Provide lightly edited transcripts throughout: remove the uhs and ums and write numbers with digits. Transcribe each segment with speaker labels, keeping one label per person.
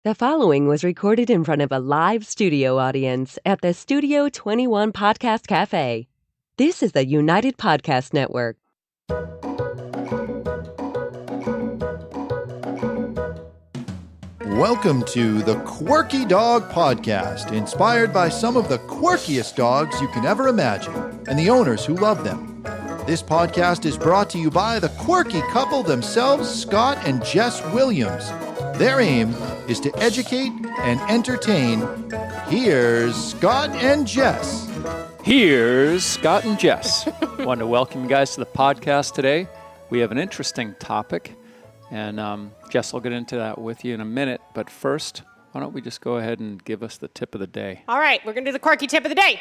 Speaker 1: The following was recorded in front of a live studio audience at the Studio 21 Podcast Cafe. This is the United Podcast Network.
Speaker 2: Welcome to the Quirky Dog Podcast, inspired by some of the quirkiest dogs you can ever imagine and the owners who love them. This podcast is brought to you by the quirky couple themselves, Scott and Jess Williams. Their aim is to educate and entertain. Here's Scott and Jess.
Speaker 3: Here's Scott and Jess. I want to welcome you guys to the podcast today. We have an interesting topic, and Jess will get into that with you in a minute. But first, why don't we just go ahead and give us the tip of the day?
Speaker 4: All right, we're going to do the quirky tip of the day.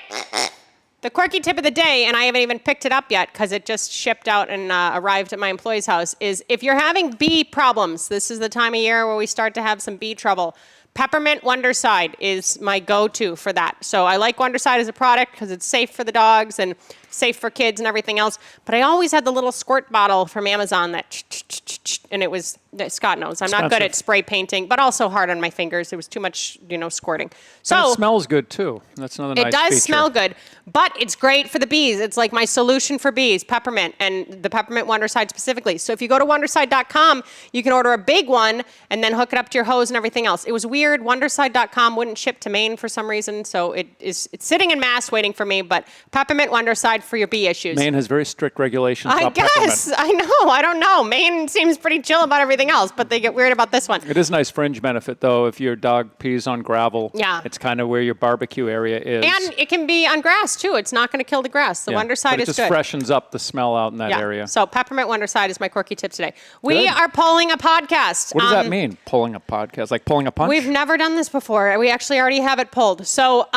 Speaker 4: The quirky tip of the day, and I haven't even picked it up yet because it just shipped out and arrived at my employee's house, is if you're having bee problems, this is the time of year where we start to have some bee trouble. Peppermint Wondercide is my go-to for that. So I like Wondercide as a product because it's safe for the dogs and safe for kids and everything else. But I always had the little squirt bottle from Amazon that, and it was, Scott knows, I'm not good at spray painting, but also hard on my fingers. It was too much, squirting. So
Speaker 3: and it smells good too. That's another nice feature. It does
Speaker 4: smell good, but it's great for the bees. It's like my solution for bees, peppermint, and the Peppermint Wondercide specifically. So if you go to wondercide.com, you can order a big one and then hook it up to your hose and everything else. It was weird. Wondercide.com wouldn't ship to Maine for some reason, so it's sitting in Mass waiting for me, but Peppermint Wondercide for your bee issues.
Speaker 3: Maine has very strict regulations about
Speaker 4: peppermint. I guess. I know. I don't know. Maine seems pretty chill about everything else, but they get weird about this one.
Speaker 3: It is a nice fringe benefit, though. If your dog pees on gravel,
Speaker 4: yeah,
Speaker 3: it's kind of where your barbecue area is.
Speaker 4: And it can be on grass, too. It's not going to kill the grass. The Wondercide is good.
Speaker 3: It just freshens up the smell out in that area.
Speaker 4: So Peppermint Wondercide is my quirky tip today. We are pulling a podcast.
Speaker 3: What does that mean, pulling a podcast? Like pulling a punch?
Speaker 4: We've never done this before. We actually already have it pulled. So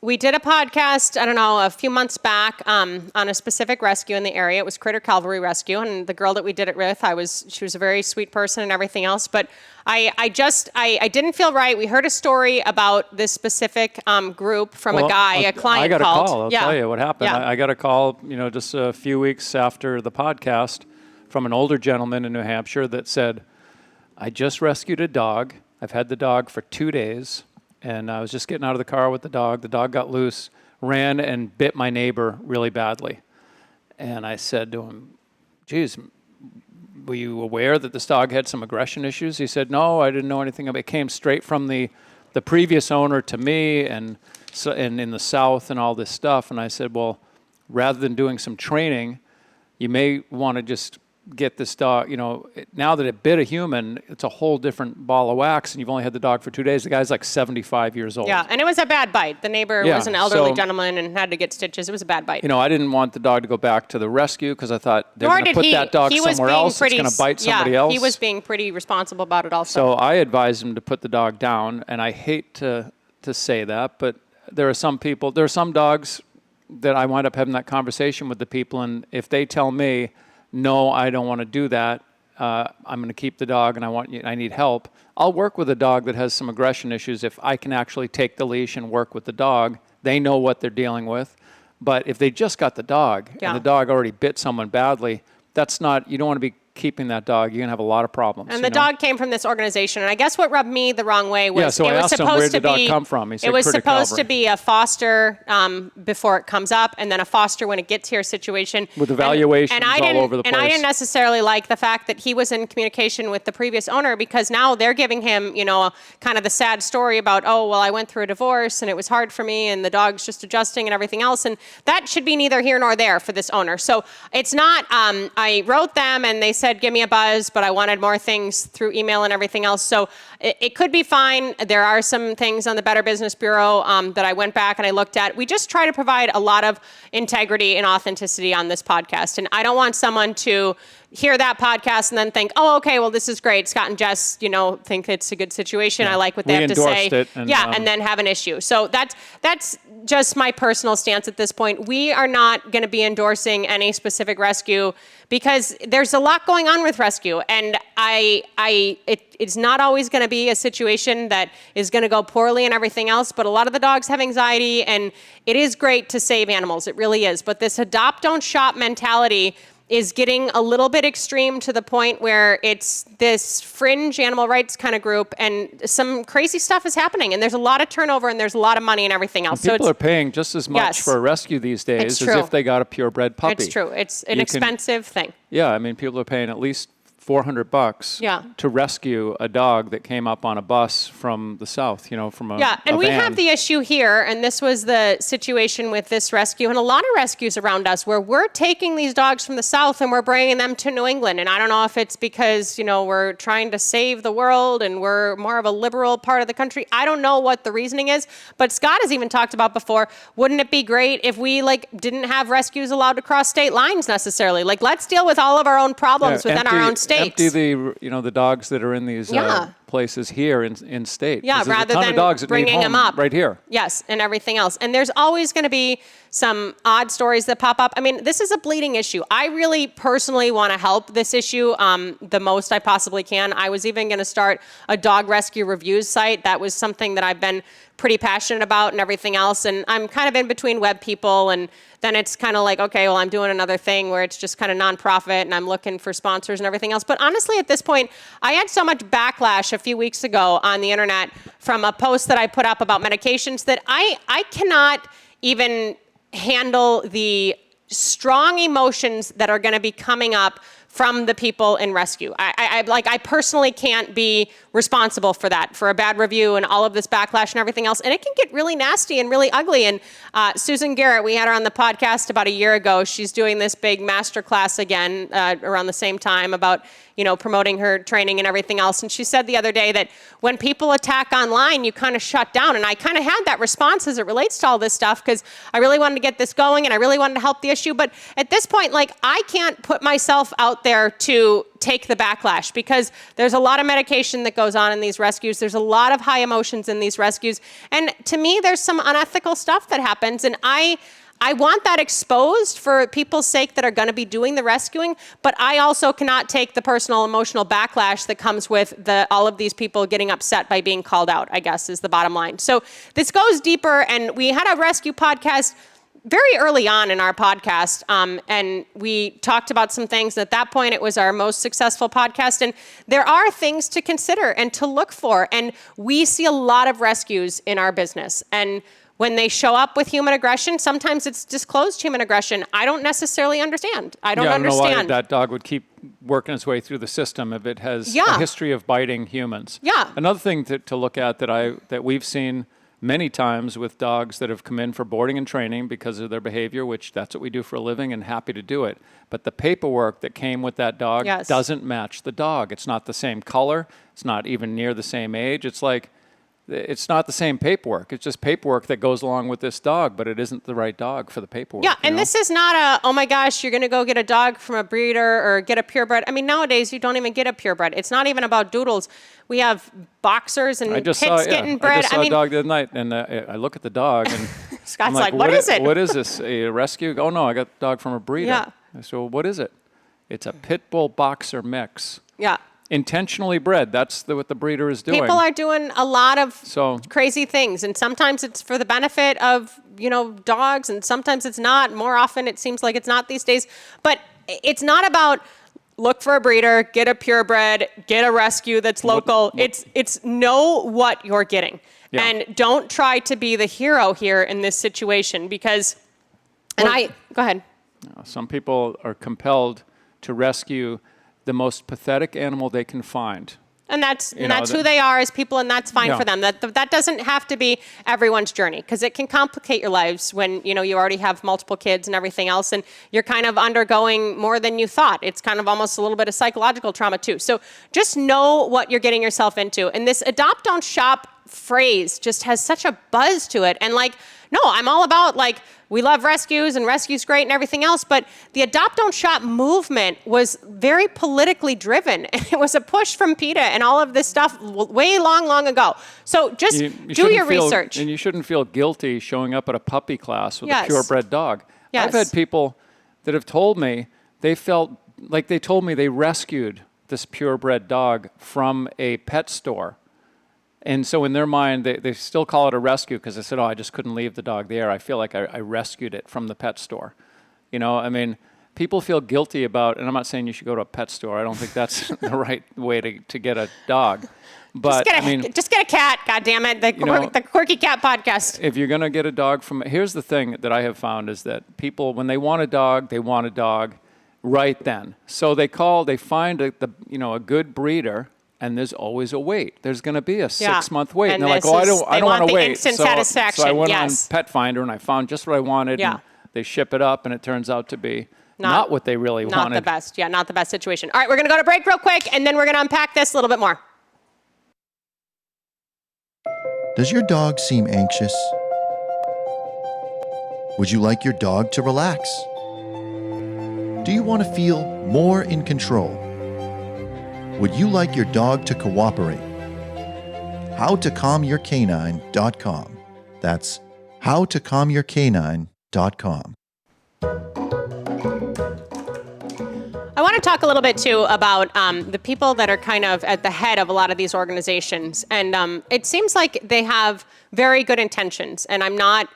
Speaker 4: we did a podcast, I don't know, a few months back on a specific rescue in the area. It was Critter Cavalry Rescue, and the girl that we did it with, she was a very sweet person and everything else, but I didn't feel right. We heard a story about this specific group from a client called.
Speaker 3: I got a call. I'll tell you what happened.
Speaker 4: Yeah.
Speaker 3: I got a call, just a few weeks after the podcast from an older gentleman in New Hampshire that said, I just rescued a dog. I've had the dog for 2 days, and I was just getting out of the car with the dog. The dog got loose, ran and bit my neighbor really badly. And I said to him, geez, were you aware that this dog had some aggression issues? He said, no, I didn't know anything about it. It came straight from the previous owner to me and in the South and all this stuff. And I said, well, rather than doing some training, you may want to just get this dog, now that it bit a human, it's a whole different ball of wax, and you've only had the dog for 2 days. The guy's like 75 years old.
Speaker 4: Yeah, and it was a bad bite. The neighbor was an elderly gentleman and had to get stitches. It was a bad bite.
Speaker 3: I didn't want the dog to go back to the rescue because I thought they're going to put that dog somewhere else. It's going to bite somebody else.
Speaker 4: He was being pretty responsible about it also.
Speaker 3: So I advised him to put the dog down, and I hate to say that, but there are some dogs that I wind up having that conversation with the people, and if they tell me, no, I don't want to do that, I'm going to keep the dog and I need help, I'll work with a dog that has some aggression issues if I can actually take the leash and work with the dog. They know what they're dealing with. But if they just got the dog and the dog already bit someone badly, you don't want to be keeping that dog. You're going to have a lot of problems.
Speaker 4: And the dog came from this organization. And I guess what rubbed me the wrong way was
Speaker 3: I asked him, where did the dog come from? He said,
Speaker 4: it was supposed to be a foster before it comes up, and then a foster when it gets here situation.
Speaker 3: With evaluations all over the place.
Speaker 4: And I didn't necessarily like the fact that he was in communication with the previous owner, because now they're giving him, kind of the sad story about, I went through a divorce and it was hard for me and the dog's just adjusting and everything else. And that should be neither here nor there for this owner. So it's not, I wrote them and they said, give me a buzz, but I wanted more things through email and everything else. So it could be fine. There are some things on the Better Business Bureau that I went back and I looked at. We just try to provide a lot of integrity and authenticity on this podcast. And I don't want someone to hear that podcast and then think, okay, well, this is great. Scott and Jess, think it's a good situation. I like what they have to say. And then have an issue. So that's just my personal stance at this point. We are not going to be endorsing any specific rescue because there's a lot going on with rescue, and it's not always going to be a situation that is going to go poorly and everything else, but a lot of the dogs have anxiety, and it is great to save animals. It really is. But this adopt, don't shop mentality is getting a little bit extreme to the point where it's this fringe animal rights kind of group, and some crazy stuff is happening, and there's a lot of turnover, and there's a lot of money and everything else.
Speaker 3: And people are paying just as much for a rescue these days as if they got a purebred puppy.
Speaker 4: It's true. It's an expensive thing.
Speaker 3: Yeah, I mean, people are paying at least $400 to rescue a dog that came up on a bus from the south, from a
Speaker 4: and we
Speaker 3: van.
Speaker 4: have the issue here, and this was the situation with this rescue and a lot of rescues around us where we're taking these dogs from the south and we're bringing them to New England. And I don't know if it's because, we're trying to save the world and we're more of a liberal part of the country. I don't know what the reasoning is, but Scott has even talked about before, wouldn't it be great if we didn't have rescues allowed to cross state lines necessarily? Let's deal with all of our own problems within our own state.
Speaker 3: Empty the dogs that are in these places here in state.
Speaker 4: Yeah, rather than bringing them up
Speaker 3: right here.
Speaker 4: Yes, and everything else. And there's always going to be some odd stories that pop up. I mean, this is a bleeding issue. I really personally want to help this issue the most I possibly can. I was even going to start a dog rescue reviews site. That was something that I've been pretty passionate about and everything else. And I'm kind of in between web people, and then it's kind of okay, well, I'm doing another thing where it's just kind of nonprofit and I'm looking for sponsors and everything else. But honestly, at this point, I had so much backlash a few weeks ago on the internet from a post that I put up about medications that I cannot even handle the strong emotions that are going to be coming up from the people in rescue. I personally can't be responsible for that, for a bad review and all of this backlash and everything else. And it can get really nasty and really ugly. And Susan Garrett, we had her on the podcast about a year ago. She's doing this big masterclass again around the same time about, promoting her training and everything else. And she said the other day that when people attack online, you kind of shut down. And I kind of had that response as it relates to all this stuff because I really wanted to get this going and I really wanted to help the issue. But at this point, I can't put myself out there to take the backlash because there's a lot of medication that goes on in these rescues. There's a lot of high emotions in these rescues. And to me, there's some unethical stuff that happens. And I want that exposed for people's sake that are going to be doing the rescuing, but I also cannot take the personal emotional backlash that comes with all of these people getting upset by being called out, I guess, is the bottom line. So this goes deeper, and we had a rescue podcast very early on in our podcast, and we talked about some things. At that point, it was our most successful podcast, and there are things to consider and to look for, and we see a lot of rescues in our business, and when they show up with human aggression, sometimes it's disclosed human aggression. I don't necessarily understand. I don't understand.
Speaker 3: Know why that dog would keep working its way through the system if it has a history of biting humans.
Speaker 4: Yeah.
Speaker 3: Another thing to look at that we've seen many times with dogs that have come in for boarding and training because of their behavior, which that's what we do for a living and happy to do it. But the paperwork that came with that dog doesn't match the dog. It's not the same color. It's not even near the same age. It's not the same paperwork. It's just paperwork that goes along with this dog, but it isn't the right dog for the paperwork.
Speaker 4: Yeah, and this is not oh my gosh, you're going to go get a dog from a breeder or get a purebred. I mean, nowadays you don't even get a purebred. It's not even about doodles. We have boxers and pits getting bred.
Speaker 3: I just saw a dog the other night, and I look at the dog, and
Speaker 4: Scott's like, what is it?
Speaker 3: What is this, a rescue? Oh, no, I got the dog from a breeder.
Speaker 4: Yeah.
Speaker 3: I said, well, what is it? It's a pit bull boxer mix.
Speaker 4: Yeah.
Speaker 3: Intentionally bred. That's what the breeder is doing.
Speaker 4: People are doing a lot of crazy things, and sometimes it's for the benefit of, dogs, and sometimes it's not. More often it seems like it's not these days. But it's not about look for a breeder, get a purebred, get a rescue that's local. It's know what you're getting. Yeah. And don't try to be the hero here in this situation because, go ahead.
Speaker 3: Some people are compelled to rescue the most pathetic animal they can find.
Speaker 4: And that's who they are as people, and that's fine for them. That doesn't have to be everyone's journey because it can complicate your lives when you already have multiple kids and everything else, and you're kind of undergoing more than you thought. It's kind of almost a little bit of psychological trauma too. So just know what you're getting yourself into. And this adopt, don't shop phrase just has such a buzz to it. And no, I'm all about we love rescues and rescue's great and everything else, but the adopt, don't shop movement was very politically driven. And it was a push from PETA and all of this stuff way long ago. So just do your research.
Speaker 3: And you shouldn't feel guilty showing up at a puppy class with a purebred dog. Yes. I've had people that have told me they felt like they told me they rescued this purebred dog from a pet store. And so in their mind, they still call it a rescue because they said, I just couldn't leave the dog there. I feel like I rescued it from the pet store. I mean, people feel guilty about, and I'm not saying you should go to a pet store. I don't think that's the right way to get a dog. But
Speaker 4: just get a cat, goddammit. The Quirky Cat Podcast.
Speaker 3: If you're going to get a dog here's the thing that I have found is that people, when they want a dog, they want a dog right then. So they find a good breeder, and there's always a wait. There's going to be a 6-month wait. And they're like, I don't want to wait.
Speaker 4: Instant satisfaction.
Speaker 3: So I went on Pet Finder and I found just what I wanted.
Speaker 4: Yeah.
Speaker 3: And they ship it up, and it turns out to be not what they really wanted.
Speaker 4: Not the best. Yeah, not the best situation. All right, we're going to go to break real quick, and then we're going to unpack this a little bit more.
Speaker 2: Does your dog seem anxious? Would you like your dog to relax? Do you want to feel more in control? Would you like your dog to cooperate? HowToCalmYourCanine.com. That's HowToCalmYourCanine.com.
Speaker 4: I want to talk a little bit, too, about the people that are kind of at the head of a lot of these organizations. And it seems like they have very good intentions. And I'm not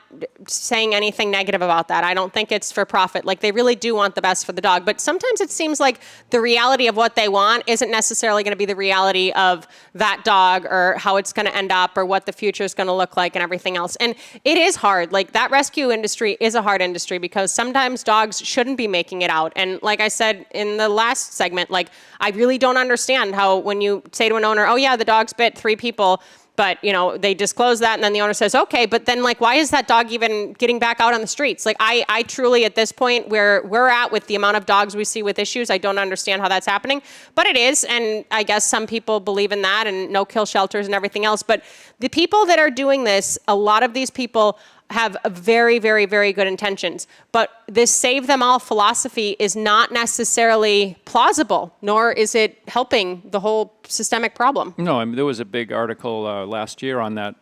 Speaker 4: saying anything negative about that. I don't think it's for profit. Like, they really do want the best for the dog. But sometimes it seems like the reality of what they want isn't necessarily going to be the reality of that dog or how it's going to end up or what the future is going to look like and everything else. And it is hard. Like, that rescue industry is a hard industry because sometimes dogs shouldn't be making it out. And like I said in the last segment, like, I really don't understand how when you say to an owner, oh yeah, the dog's bit 3 people, but they disclose that and then the owner says, okay, but then like, why is that dog even getting back out on the streets? Like, I truly, at this point where we're at with the amount of dogs we see with issues, I don't understand how that's happening, but it is. And I guess some people believe in that and no-kill shelters and everything else. But the people that are doing this, a lot of these people have very, very, very good intentions. But this save them all philosophy is not necessarily plausible, nor is it helping the whole systemic problem.
Speaker 3: No, I mean, there was a big article last year on that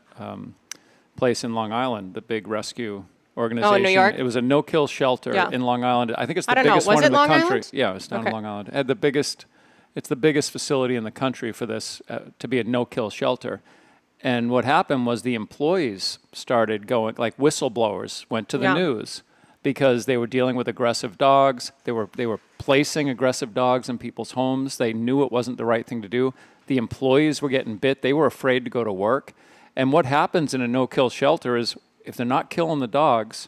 Speaker 3: place in Long Island, the big rescue organization.
Speaker 4: Oh, in New York?
Speaker 3: It was a no-kill shelter in Long Island. I think it's the
Speaker 4: I don't
Speaker 3: biggest
Speaker 4: know. Was
Speaker 3: one
Speaker 4: it
Speaker 3: in the
Speaker 4: Long
Speaker 3: country.
Speaker 4: Island?
Speaker 3: Yeah, it was down
Speaker 4: Okay.
Speaker 3: in Long Island. It's the biggest facility in the country for this to be a no-kill shelter. And what happened was the employees started going, like whistleblowers went to the news because they were dealing with aggressive dogs. They were placing aggressive dogs in people's homes. They knew it wasn't the right thing to do. The employees were getting bit. They were afraid to go to work. And what happens in a no-kill shelter is if they're not killing the dogs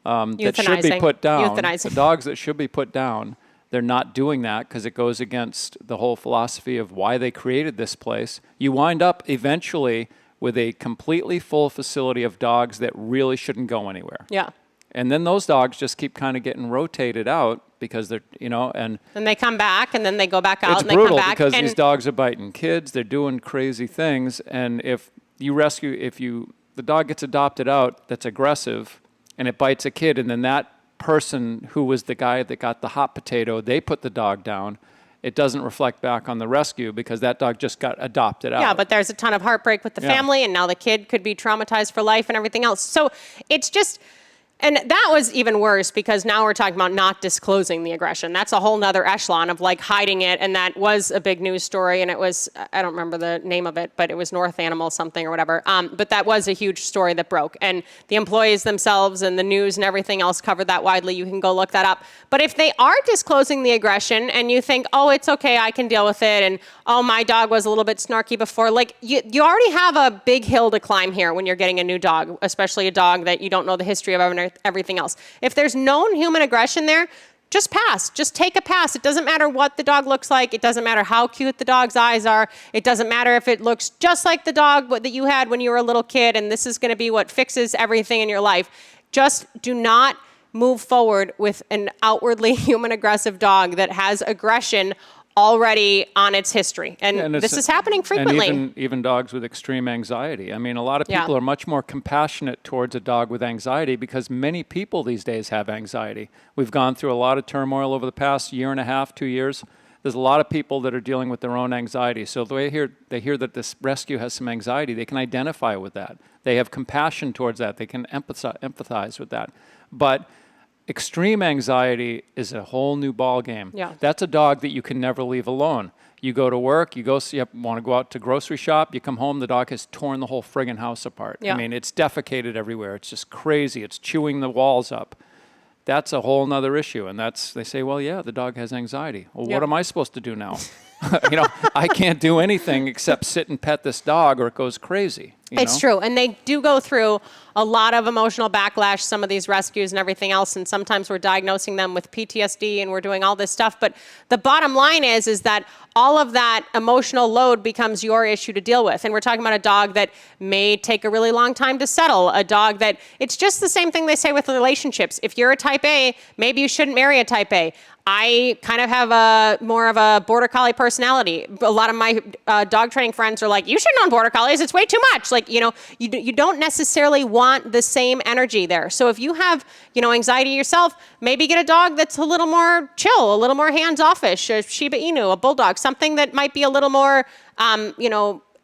Speaker 3: that should be put down, the dogs that should be put down, they're not doing that because it goes against the whole philosophy of why they created this place. You wind up eventually with a completely full facility of dogs that really shouldn't go anywhere.
Speaker 4: Yeah.
Speaker 3: And then those dogs just keep kind of getting rotated out because they're, and
Speaker 4: they come back and then they go back out
Speaker 3: it's
Speaker 4: and they
Speaker 3: brutal
Speaker 4: come back.
Speaker 3: Because these dogs are biting kids. They're doing crazy things. And if the dog gets adopted out that's aggressive and it bites a kid and then that person who was the guy that got the hot potato, they put the dog down, it doesn't reflect back on the rescue because that dog just got adopted out.
Speaker 4: Yeah, but there's a ton of heartbreak with the family, and now the kid could be traumatized for life and everything else. So it's just, and that was even worse because now we're talking about not disclosing the aggression. That's a whole nother echelon of like hiding it, and that was a big news story, and it was, I don't remember the name of it, but it was North Animal something or whatever. But that was a huge story that broke, and the employees themselves and the news and everything else covered that widely. You can go look that up. But if they are disclosing the aggression and you think, oh, it's okay, I can deal with it, and oh, my dog was a little bit snarky before, like you already have a big hill to climb here when you're getting a new dog, especially a dog that you don't know the history of everything else. If there's known human aggression there, just pass. Just take a pass. It doesn't matter what the dog looks like. It doesn't matter how cute the dog's eyes are. It doesn't matter if it looks just like the dog that you had when you were a little kid and this is going to be what fixes everything in your life. Just do not move forward with an outwardly human aggressive dog that has aggression already on its history. And this is happening frequently.
Speaker 3: And even dogs with extreme anxiety. I mean, a lot of people are much more compassionate towards a dog with anxiety because many people these days have anxiety. We've gone through a lot of turmoil over the past year and a half, 2 years. There's a lot of people that are dealing with their own anxiety. So they hear that this rescue has some anxiety, they can identify with that. They have compassion towards that. They can empathize with that. But extreme anxiety is a whole new ball game.
Speaker 4: Yeah.
Speaker 3: That's a dog that you can never leave alone. You go to work, you want to go out to grocery shop, you come home, the dog has torn the whole friggin' house apart.
Speaker 4: Yeah.
Speaker 3: I mean, it's defecated everywhere. It's just crazy. It's chewing the walls up. that's a whole nother issue. And they say, well, yeah, the dog has anxiety. Well, what am I supposed to do now? I can't do anything except sit and pet this dog or it goes crazy.
Speaker 4: It's true. And they do go through a lot of emotional backlash, some of these rescues and everything else. And sometimes we're diagnosing them with PTSD and we're doing all this stuff. But the bottom line is that all of that emotional load becomes your issue to deal with. And we're talking about a dog that may take a really long time to settle, a dog that it's just the same thing they say with relationships. If you're a type A, maybe you shouldn't marry a type A. I kind of have more of a border collie personality. A lot of my dog training friends are like, you shouldn't own border collies. It's way too much. Like, you don't necessarily want the same energy there. So if you have, anxiety yourself, maybe get a dog that's a little more chill, a little more hands-offish, a Shiba Inu, a bulldog, something that might be a little more,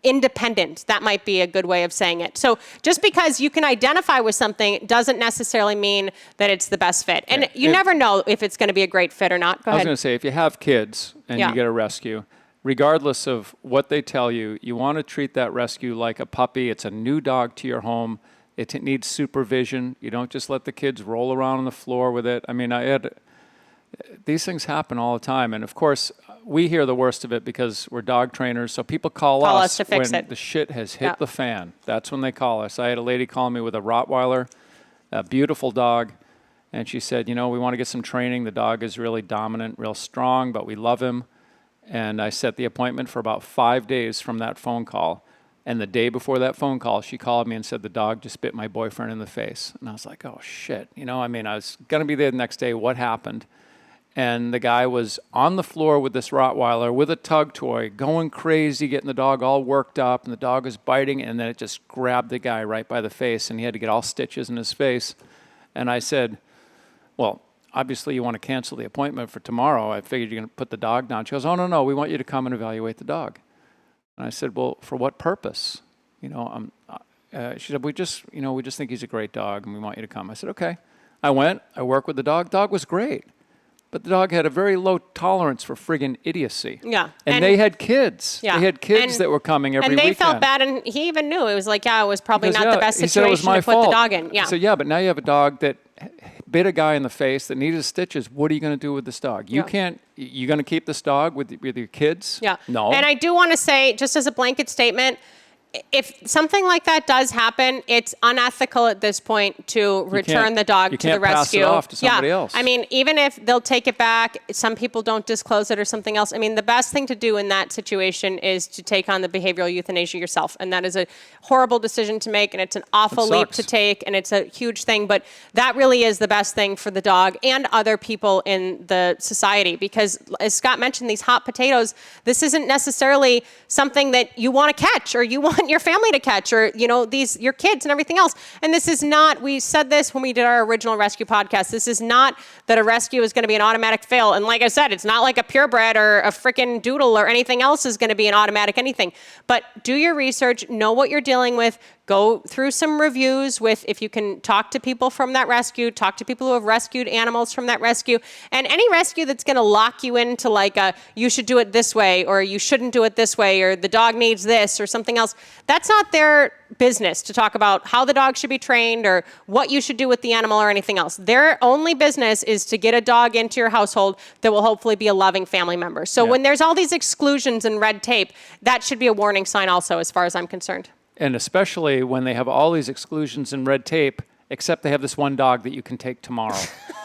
Speaker 4: independent. That might be a good way of saying it. So just because you can identify with something doesn't necessarily mean that it's the best fit. And you never know if it's going to be a great fit or not. Go ahead.
Speaker 3: I was going to say, if you have kids and you get a rescue, regardless of what they tell you, you want to treat that rescue like a puppy. It's a new dog to your home. It needs supervision. You don't just let the kids roll around on the floor with it. I mean, these things happen all the time. And of course, we hear the worst of it because we're dog trainers. So people call us
Speaker 4: to fix
Speaker 3: when
Speaker 4: it.
Speaker 3: the shit has hit the fan. That's when they call us. I had a lady call me with a Rottweiler, a beautiful dog. And she said, we want to get some training. The dog is really dominant, real strong, but we love him. And I set the appointment for about 5 days from that phone call. And the day before that phone call, she called me and said, the dog just bit my boyfriend in the face. And I was like, oh, shit. I was going to be there the next day. What happened? And the guy was on the floor with this Rottweiler with a tug toy, going crazy, getting the dog all worked up, and the dog was biting, and then it just grabbed the guy right by the face, and he had to get all stitches in his face. And I said, well, obviously you want to cancel the appointment for tomorrow. I figured you're going to put the dog down. She goes, oh, no, we want you to come and evaluate the dog. And I said, well, for what purpose? She said, we just think he's a great dog, and we want you to come. I said, okay. I went. I worked with the dog. Dog was great. But the dog had a very low tolerance for friggin' idiocy.
Speaker 4: Yeah.
Speaker 3: And they had kids.
Speaker 4: Yeah.
Speaker 3: They had kids that were coming every weekend.
Speaker 4: And they felt bad, and he even knew. It was like, it was probably not the best
Speaker 3: he said it was
Speaker 4: situation
Speaker 3: my
Speaker 4: to put
Speaker 3: fault.
Speaker 4: the dog in. Yeah.
Speaker 3: So, but now you have a dog that bit a guy in the face that needed stitches. What are you going to do with this dog? You going to keep this dog with your kids?
Speaker 4: Yeah.
Speaker 3: No.
Speaker 4: And I do want to say, just as a blanket statement, if something like that does happen, it's unethical at this point to return the dog to the rescue.
Speaker 3: You can't pass it off to somebody else.
Speaker 4: I mean, even if they'll take it back, some people don't disclose it or something else. I mean, the best thing to do in that situation is to take on the behavioral euthanasia yourself. And that is a horrible decision to make, and it's an awful leap to take, and it's a huge thing. But that really is the best thing for the dog and other people in the society. Because, as Scott mentioned, these hot potatoes, this isn't necessarily something that you want to catch or you want your family to catch, or your kids and everything else. And this is not, we said this when we did our original rescue podcast, this is not that a rescue is going to be an automatic fail. And like I said, it's not like a purebred or a freaking doodle or anything else is going to be an automatic anything. But do your research, know what you're dealing with, go through some reviews if you can talk to people from that rescue, talk to people who have rescued animals from that rescue. And any rescue that's going to lock you into like you should do it this way, or you shouldn't do it this way, or the dog needs this or something else, that's not their business to talk about how the dog should be trained or what you should do with the animal or anything else. Their only business is to get a dog into your household that will hopefully be a loving family member. So when there's all these exclusions and red tape, that should be a warning sign also, as far as I'm concerned.
Speaker 3: And especially when they have all these exclusions and red tape, except they have this one dog that you can take tomorrow.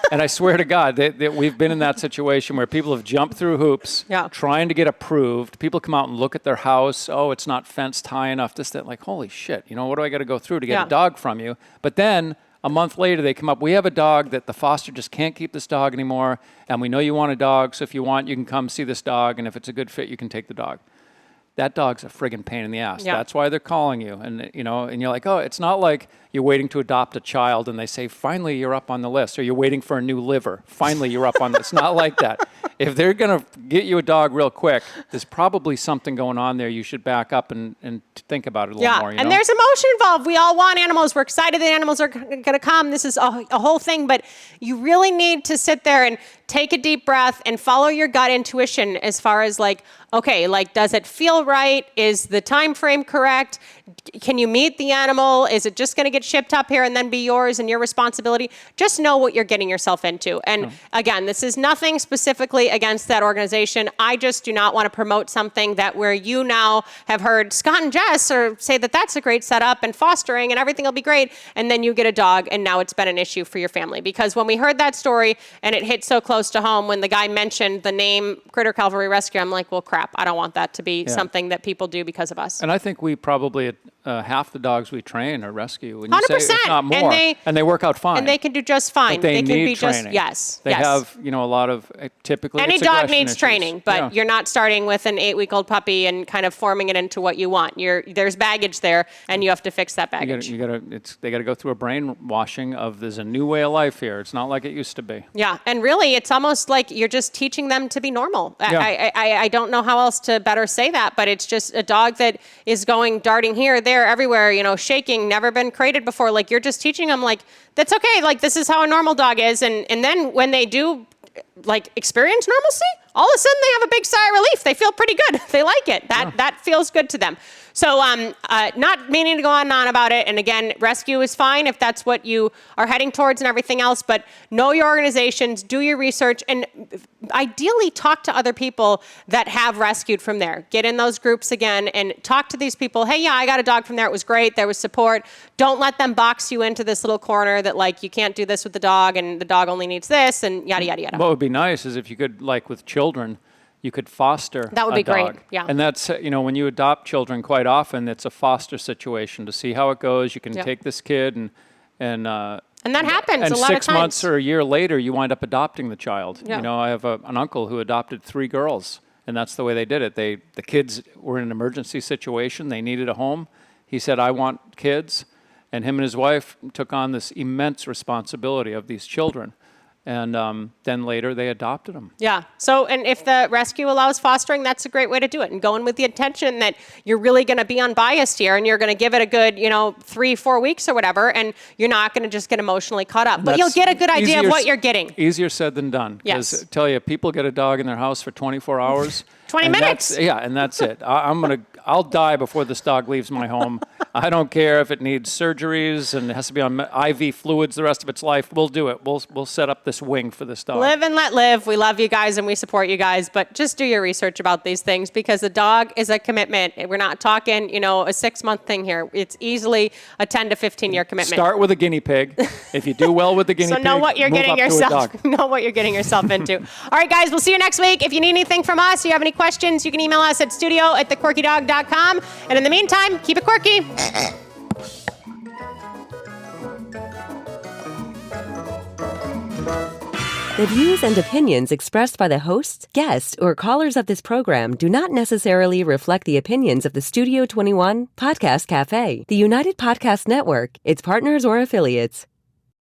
Speaker 3: And I swear to God that we've been in that situation where people have jumped through hoops trying to get approved. People come out and look at their house. Oh, it's not fenced high enough. This, that. Like, holy shit. What do I got to go through to get a dog from you? But then a month later, they come up. We have a dog that the foster just can't keep this dog anymore. And we know you want a dog. So if you want, you can come see this dog. And if it's a good fit, you can take the dog. That dog's a friggin' pain in the ass. That's why they're calling you. And, and you're like, oh, it's not like you're waiting to adopt a child and they say, finally, you're up on the list. Or you're waiting for a new liver. Finally, you're up on the list. It's not like that. If they're going to get you a dog real quick, there's probably something going on there. You should back up and think about it a little more.
Speaker 4: And there's emotion involved. We all want animals. We're excited that animals are going to come. This is a whole thing. But you really need to sit there and take a deep breath and follow your gut intuition as far as like, okay, like, does it feel right? Is the time frame correct? Can you meet the animal? Is it just going to get shipped up here and then be yours and your responsibility? Just know what you're getting yourself into. And again, this is nothing specifically against that organization. I just do not want to promote something that where you now have heard Scott and Jess or say that that's a great setup and fostering and everything will be great. And then you get a dog and now it's been an issue for your family. Because when we heard that story and it hit so close to home, when the guy mentioned the name Critter Cavalry Rescue, I'm like, well, crap, I don't want that to be something that people do because of us.
Speaker 3: And I think we probably, half the dogs we train or rescue. When
Speaker 4: 100%.
Speaker 3: You say, if not more. And they work out fine.
Speaker 4: And they can do just fine.
Speaker 3: But they
Speaker 4: can
Speaker 3: need
Speaker 4: be
Speaker 3: training.
Speaker 4: just, yes.
Speaker 3: They have, a lot of, typically
Speaker 4: Any
Speaker 3: it's
Speaker 4: dog
Speaker 3: aggression
Speaker 4: needs
Speaker 3: issues.
Speaker 4: training, but you're not starting with an 8-week-old puppy and kind of forming it into what you want. There's baggage there, and you have to fix that baggage.
Speaker 3: They got to go through a brainwashing of there's a new way of life here. It's not like it used to be.
Speaker 4: Yeah, and really, it's almost like you're just teaching them to be normal.
Speaker 3: Yeah.
Speaker 4: I don't know how else to better say that, but it's just a dog that is going darting here, there, everywhere, shaking, never been crated before. Like, you're just teaching them, like, that's okay. Like, this is how a normal dog is. And then when they do, like, experience normalcy, all of a sudden they have a big sigh of relief. They feel pretty good. They like it. That feels good to them. So not meaning to go on and on about it. And again, rescue is fine if that's what you are heading towards and everything else. But know your organizations, do your research, and ideally talk to other people that have rescued from there. Get in those groups again and talk to these people. Hey, yeah, I got a dog from there. It was great. There was support. Don't let them box you into this little corner that, like, you can't do this with the dog and the dog only needs this and yada, yada, yada.
Speaker 3: What would be nice is if you could, like with children, you could foster
Speaker 4: that would be
Speaker 3: a dog.
Speaker 4: Great, yeah.
Speaker 3: And that's, when you adopt children, quite often it's a foster situation to see how it goes. You can take this kid and that
Speaker 4: happens
Speaker 3: and
Speaker 4: a lot of times.
Speaker 3: 6 months or a year later, you wind up adopting the child.
Speaker 4: Yeah.
Speaker 3: I have an uncle who adopted 3 girls, and that's the way they did it. The kids were in an emergency situation. They needed a home. He said, I want kids. And him and his wife took on this immense responsibility of these children. And then later they adopted them.
Speaker 4: Yeah. So, and if the rescue allows fostering, that's a great way to do it. And going with the intention that you're really going to be unbiased here and you're going to give it a good, 3-4 weeks or whatever. And you're not going to just get emotionally caught up. But you'll get a good idea of what you're getting.
Speaker 3: Easier said than done.
Speaker 4: Yes.
Speaker 3: Because I tell you, people get a dog in their house for 24 hours.
Speaker 4: 20 minutes.
Speaker 3: And that's it. I'll die before this dog leaves my home. I don't care if it needs surgeries and it has to be on IV fluids the rest of its life. We'll do it. We'll set up this wing for this dog.
Speaker 4: Live and let live. We love you guys and we support you guys, but just do your research about these things because the dog is a commitment. We're not talking, a 6-month thing here. It's easily a 10 to 15-year commitment.
Speaker 3: Start with a guinea pig. If you do well with the guinea pig,
Speaker 4: know what you're getting yourself. Know what you're getting yourself into. All right, guys. We'll see you next week. If you need anything from us, you have any questions, you can email us at studio@thequirkydog.com. And in the meantime, keep it quirky.
Speaker 1: The views and opinions expressed by the hosts, guests, or callers of this program do not necessarily reflect the opinions of the Studio 21 Podcast Cafe, the United Podcast Network, its partners, or affiliates.